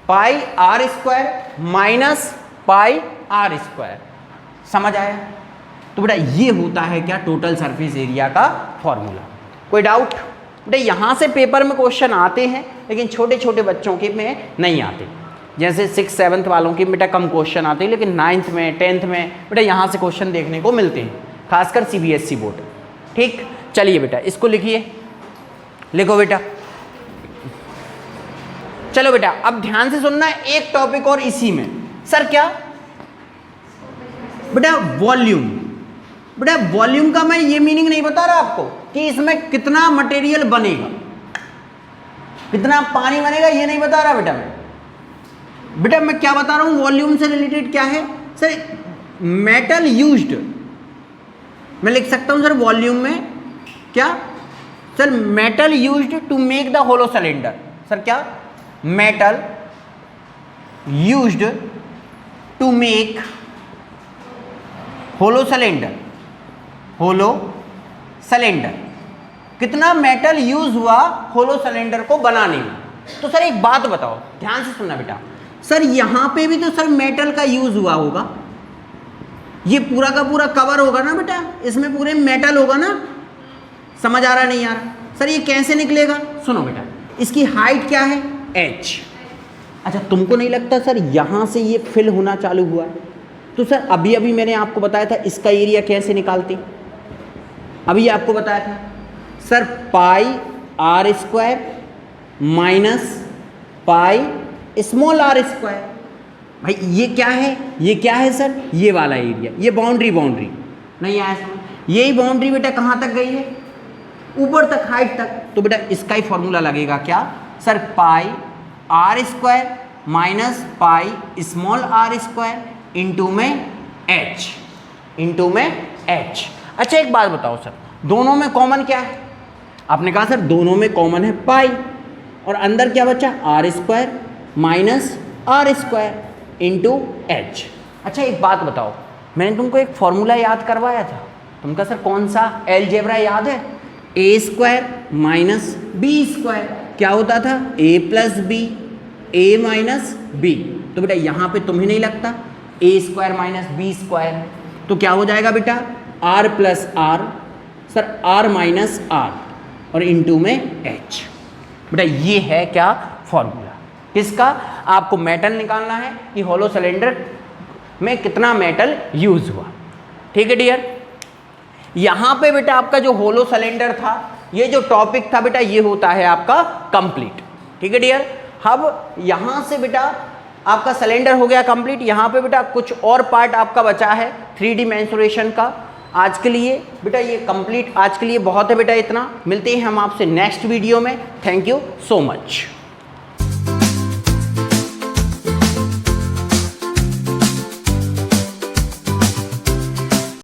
pi are square minus pi are square. समझ आया? तो बेटा ये होता है क्या, टोटल सरफेस एरिया का फॉर्मूला। कोई डाउट? बेटा यहाँ से पेपर में क्वेश्चन आते हैं लेकिन छोटे छोटे बच्चों के में नहीं आते, जैसे 6th 7th वालों के बेटा कम क्वेश्चन आते हैं, लेकिन 9th में 10th में बेटा यहाँ से क्वेश्चन देखने को मिलते हैं, खासकर CBSE बोर्ड। ठीक, चलिए बेटा इसको लिखिए, लिखो बेटा। चलो बेटा अब ध्यान से सुनना एक टॉपिक और इसी में। सर क्या? बेटा वॉल्यूम। बेटा वॉल्यूम का मैं ये मीनिंग नहीं बता रहा आपको कि इसमें कितना मटेरियल बनेगा, कितना पानी बनेगा, ये नहीं बता रहा बेटा मैं। बेटा मैं क्या बता रहा हूं, वॉल्यूम से रिलेटेड क्या है सर, मेटल यूज्ड। मैं लिख सकता हूं सर वॉल्यूम में क्या, sir metal used to make the hollow cylinder. Sir क्या? Metal used to make hollow cylinder. Hollow cylinder, कितना मेटल यूज हुआ होलो सिलेंडर को बनाने में। तो सर एक बात बताओ, ध्यान से सुनना बेटा, सर यहां पे भी तो सर मेटल का यूज हुआ होगा, ये पूरा का पूरा कवर होगा ना बेटा, इसमें पूरे मेटल होगा ना। समझ आ रहा नहीं आ रहा? सर ये कैसे निकलेगा? सुनो बेटा, इसकी हाइट क्या है, h। अच्छा तुमको नहीं लगता सर यहां से ये फिल होना चालू हुआ है? तो सर अभी अभी मैंने आपको बताया था इसका एरिया कैसे निकालते, अभी आपको बताया था sir, pi are square minus pi small R square. भाई ये क्या है, ये क्या है सर, ये वाला एरिया, ये बाउंड्री नहीं आया समझ, यही बाउंड्री बेटा कहाँ तक गई है, ऊपर तक, हाइट तक। तो बेटा इसका ही फॉर्मूला लगेगा क्या sir, pi are square minus pi small R square into में h, इंटू में h। अच्छा एक बात बताओ सर, दोनों में कॉमन क्या है? आपने कहा सर दोनों में कॉमन है पाई, और अंदर क्या बचा, R square minus R square into h। अच्छा एक बात बताओ, मैंने तुमको एक फॉर्मूला याद करवाया था, तुमका सर कौन सा, अलजेब्रा याद है, A square minus B square क्या होता था, A plus B, A minus B. तो बेटा यहाँ पे तुम्हें नहीं लगता A square minus B square, तो क्या हो जाएगा बेटा, R plus R, sir R minus R और इंटू में h। बेटा ये है क्या फॉर्मूला, किसका, आपको मेटल निकालना है कि होलो सिलेंडर में कितना मेटल यूज हुआ। ठीक है डियर, यहाँ पे बेटा आपका जो होलो सिलेंडर था, ये जो टॉपिक था बेटा, ये होता है आपका कंप्लीट। ठीक है डियर, अब यहाँ से बेटा आपका सिलेंडर हो गया कंप्लीट, यहाँ पे बेटा कुछ और पार्ट आपका बचा है 3D मेंसुरेशन का। आज के लिए बेटा ये कंप्लीट, आज के लिए बहुत है बेटा इतना। मिलते हैं हम आपसे नेक्स्ट वीडियो में। Thank you so much.